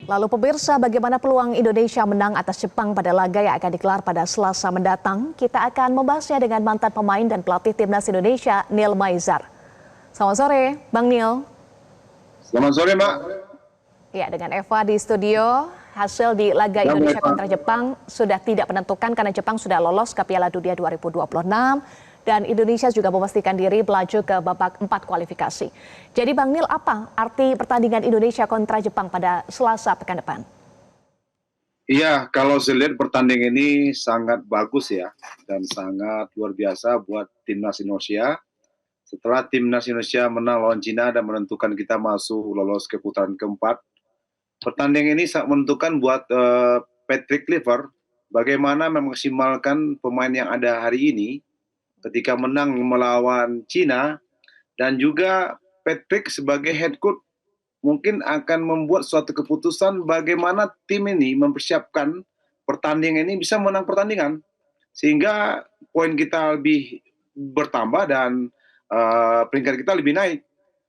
Lalu pemirsa, bagaimana peluang Indonesia menang atas Jepang pada laga yang akan digelar pada Selasa mendatang? Kita akan membahasnya dengan mantan pemain dan pelatih Timnas Indonesia, Neil Maizar. Selamat sore, Bang Neil. Selamat sore, Mbak. Ya, dengan Eva di studio, hasil di laga Indonesia kontra Jepang sudah tidak menentukan karena Jepang sudah lolos ke Piala Dunia 2026 dan Indonesia juga memastikan diri melaju ke babak 4 kualifikasi. Jadi Bang Neil, apa arti pertandingan Indonesia kontra Jepang pada Selasa pekan depan? Iya, kalau saya lihat pertandingan ini sangat bagus ya dan sangat luar biasa buat Timnas Indonesia. Setelah Timnas Indonesia menang lawan Cina dan menentukan kita masuk lolos ke putaran keempat, pertandingan ini sangat menentukan buat Patrick Kluivert bagaimana memaksimalkan pemain yang ada hari ini ketika menang melawan Cina, dan juga Patrick sebagai head coach mungkin akan membuat suatu keputusan bagaimana tim ini mempersiapkan pertandingan ini bisa menang pertandingan sehingga poin kita lebih bertambah dan peringkat kita lebih naik.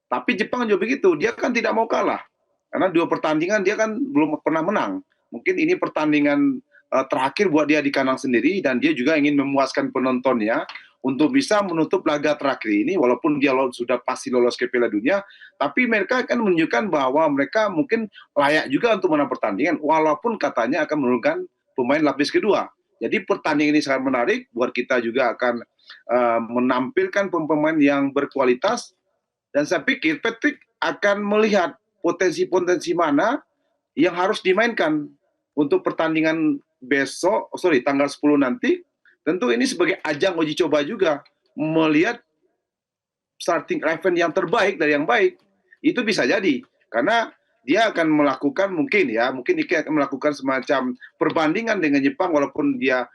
Tapi Jepang juga begitu, dia kan tidak mau kalah karena 2 pertandingan dia kan belum pernah menang. Mungkin ini pertandingan terakhir buat dia di kandang sendiri dan dia juga ingin memuaskan penontonnya untuk bisa menutup laga terakhir ini, walaupun dia sudah pasti lolos ke Piala Dunia, tapi mereka akan menunjukkan bahwa mereka mungkin layak juga untuk menang pertandingan, walaupun katanya akan menurunkan pemain lapis kedua. Jadi pertandingan ini sangat menarik, buat kita juga akan menampilkan pemain yang berkualitas, dan saya pikir Patrick akan melihat potensi-potensi mana yang harus dimainkan untuk pertandingan besok, tanggal 10 nanti. Tentu ini sebagai ajang uji coba juga, melihat starting 11 yang terbaik dari yang baik. Itu bisa jadi, karena dia akan melakukan mungkin dia akan melakukan semacam perbandingan dengan Jepang, walaupun dia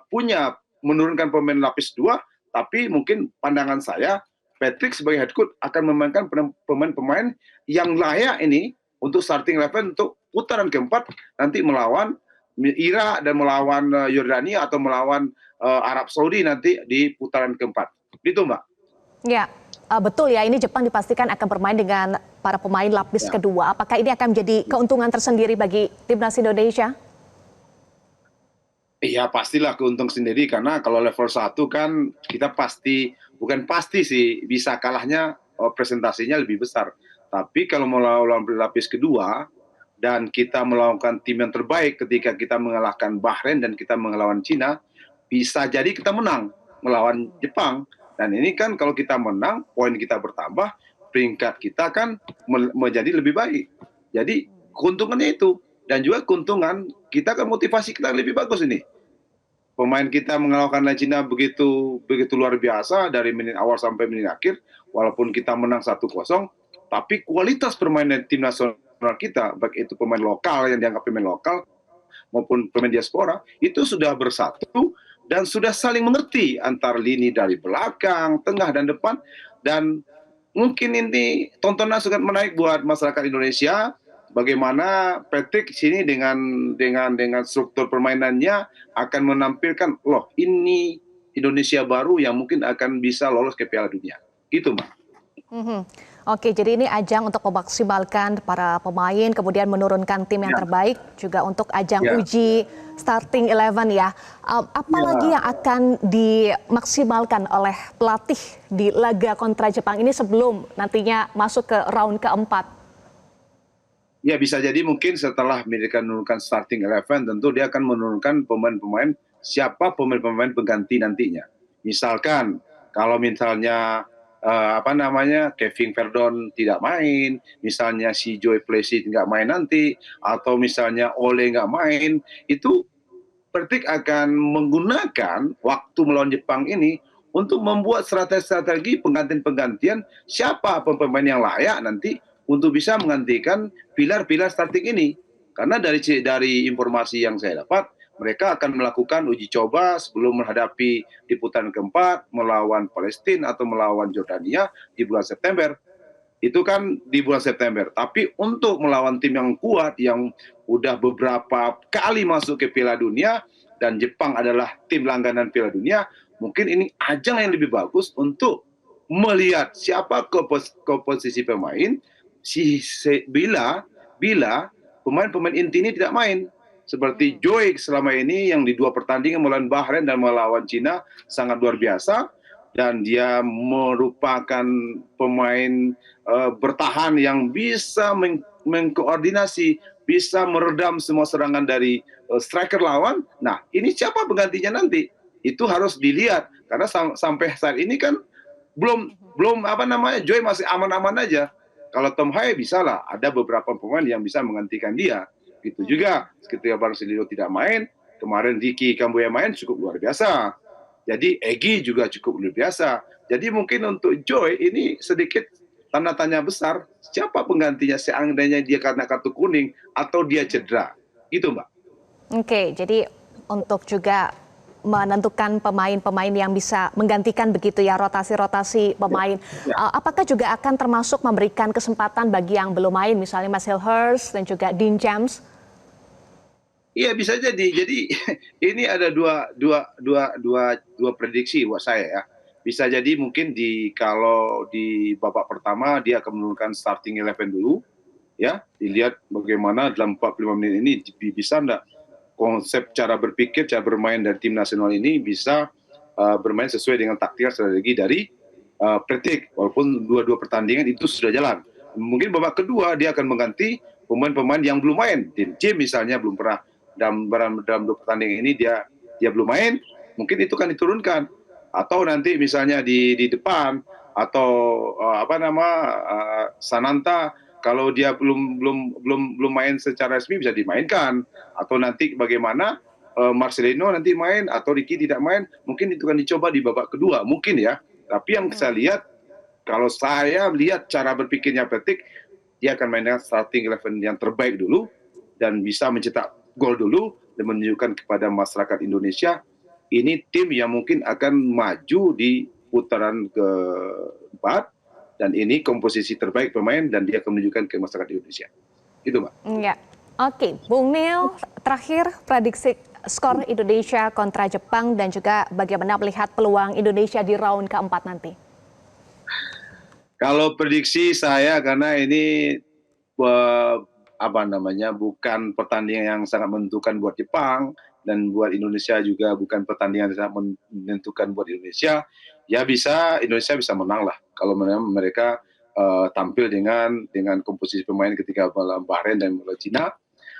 punya menurunkan pemain lapis 2, tapi mungkin pandangan saya, Patrick sebagai head coach akan memainkan pemain-pemain yang layak ini untuk starting 11 untuk putaran keempat nanti melawan Irak dan melawan Yordania atau melawan Arab Saudi nanti di putaran keempat. Gitu, Mbak. Ya, betul ya, ini Jepang dipastikan akan bermain dengan para pemain lapis kedua. Apakah ini akan menjadi keuntungan tersendiri bagi Timnas Indonesia? Iya, pastilah keuntung sendiri, karena kalau level 1 kan kita bukan pasti sih, bisa kalahnya presentasinya lebih besar. Tapi kalau melawan lapis kedua, dan kita melakukan tim yang terbaik ketika kita mengalahkan Bahrain dan kita melawan Cina, bisa jadi kita menang melawan Jepang. Dan ini kan kalau kita menang, poin kita bertambah, peringkat kita kan menjadi lebih baik. Jadi keuntungannya itu. Dan juga keuntungan, kita kan motivasi kita lebih bagus ini. Pemain kita mengalahkan Cina begitu luar biasa dari menit awal sampai menit akhir, walaupun kita menang 1-0, tapi kualitas permainan tim nasional kita, baik itu pemain lokal yang dianggap pemain lokal maupun pemain diaspora, itu sudah bersatu dan sudah saling mengerti antar lini dari belakang, tengah, dan depan. Dan mungkin ini tontonan sangat menarik buat masyarakat Indonesia, bagaimana Patrick sini dengan struktur permainannya akan menampilkan, loh ini Indonesia baru yang mungkin akan bisa lolos ke Piala Dunia. Gitu, Mbak. Oke, jadi ini ajang untuk memaksimalkan para pemain, kemudian menurunkan tim yang terbaik, juga untuk ajang uji starting 11 ya. Apalagi yang akan dimaksimalkan oleh pelatih di laga kontra Jepang ini sebelum nantinya masuk ke round keempat? Ya, bisa jadi mungkin setelah mereka menurunkan starting 11, tentu dia akan menurunkan pemain-pemain, siapa pemain-pemain pengganti nantinya. Misalkan, kalau misalnya Kevin Verdon tidak main, misalnya si Joy Plessis nggak main nanti, atau misalnya Ole nggak main, itu Patrick akan menggunakan waktu melawan Jepang ini untuk membuat strategi penggantian siapa pemain yang layak nanti untuk bisa menggantikan pilar-pilar starting ini. Karena dari informasi yang saya dapat, mereka akan melakukan uji coba sebelum menghadapi di putaran keempat melawan Palestina atau melawan Jordania di bulan September. Itu kan di bulan September. Tapi untuk melawan tim yang kuat, yang udah beberapa kali masuk ke Piala Dunia, dan Jepang adalah tim langganan Piala Dunia, mungkin ini ajang yang lebih bagus untuk melihat siapa komposisi pemain, bila pemain-pemain inti ini tidak main. Seperti Joy selama ini yang di 2 pertandingan melawan Bahrain dan melawan Cina sangat luar biasa, dan dia merupakan pemain bertahan yang bisa mengkoordinasi, bisa meredam semua serangan dari striker lawan. Nah, ini siapa penggantinya nanti? Itu harus dilihat karena sampai saat ini kan belum belum Joy masih aman-aman aja. Kalau Tom Haye bisa lah, ada beberapa pemain yang bisa menggantikan dia. Gitu juga ketika Bang Silino tidak main, kemarin Ricky Kambuaya main cukup luar biasa. Jadi Egy juga cukup luar biasa. Jadi mungkin untuk Joy ini sedikit tanda tanya besar, siapa penggantinya seandainya dia karena kartu kuning atau dia cedera. Gitu, Mbak. Oke, jadi untuk juga menentukan pemain-pemain yang bisa menggantikan begitu ya, rotasi-rotasi pemain. Apakah juga akan termasuk memberikan kesempatan bagi yang belum main, misalnya Marcel Hurst dan juga Dean James? Iya, bisa jadi. Jadi ini ada dua prediksi buat saya ya. Bisa jadi mungkin kalau di babak pertama dia akan menurunkan starting 11 dulu, ya, dilihat bagaimana dalam 45 menit ini bisa enggak konsep cara berpikir, cara bermain dari tim nasional ini bisa bermain sesuai dengan taktik strategi dari Petik, walaupun dua pertandingan itu sudah jalan. Mungkin babak kedua dia akan mengganti pemain-pemain yang belum main. Tim C misalnya belum pernah dalam 2 pertandingan ini dia belum main, mungkin itu kan diturunkan. Atau nanti misalnya di depan atau Sananta kalau dia belum main secara resmi bisa dimainkan, atau nanti bagaimana Marcelino nanti main atau Ricky tidak main, mungkin itu kan dicoba di babak kedua mungkin ya. Tapi yang saya lihat, kalau saya lihat cara berpikirnya Petik, dia akan mainkan starting 11 yang terbaik dulu dan bisa mencetak gol dulu dan menunjukkan kepada masyarakat Indonesia ini tim yang mungkin akan maju di putaran keempat. Dan ini komposisi terbaik pemain dan dia akan menunjukkan ke masyarakat Indonesia. Itu, Mbak. Ya, oke. Bung Nil, terakhir prediksi skor Indonesia kontra Jepang dan juga bagaimana melihat peluang Indonesia di round keempat nanti? Kalau prediksi saya, karena ini bukan pertandingan yang sangat menentukan buat Jepang dan buat Indonesia juga bukan pertandingan yang sangat menentukan buat Indonesia, ya Indonesia bisa menang lah kalau mereka tampil dengan komposisi pemain ketika melawan Bahrain dan melawan Cina.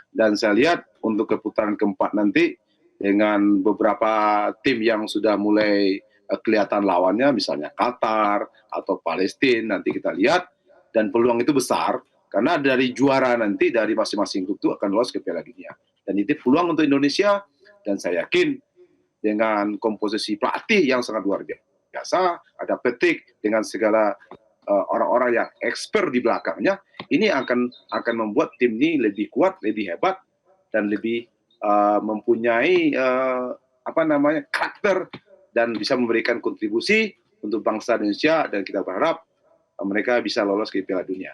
Dan saya lihat untuk ke putaran keempat nanti dengan beberapa tim yang sudah mulai kelihatan lawannya, misalnya Qatar atau Palestina, nanti kita lihat, dan peluang itu besar karena dari juara nanti dari masing-masing grup itu akan lolos ke Piala Dunia. Dan itu peluang untuk Indonesia, dan saya yakin dengan komposisi pelatih yang sangat luar biasa, ada Petik dengan segala orang-orang yang expert di belakangnya, ini akan membuat tim ini lebih kuat, lebih hebat, dan lebih mempunyai karakter dan bisa memberikan kontribusi untuk bangsa Indonesia, dan kita berharap mereka bisa lolos ke Piala Dunia.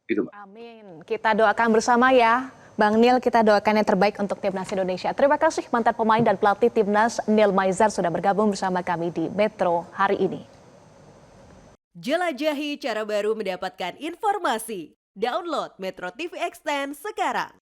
Gitu, Mbak. Amin. Kita doakan bersama ya. Bang Nil, kita doakan yang terbaik untuk Timnas Indonesia. Terima kasih mantan pemain dan pelatih Timnas Nil Maizar sudah bergabung bersama kami di Metro hari ini. Jelajahi cara baru mendapatkan informasi. Download Metro TV Extend sekarang.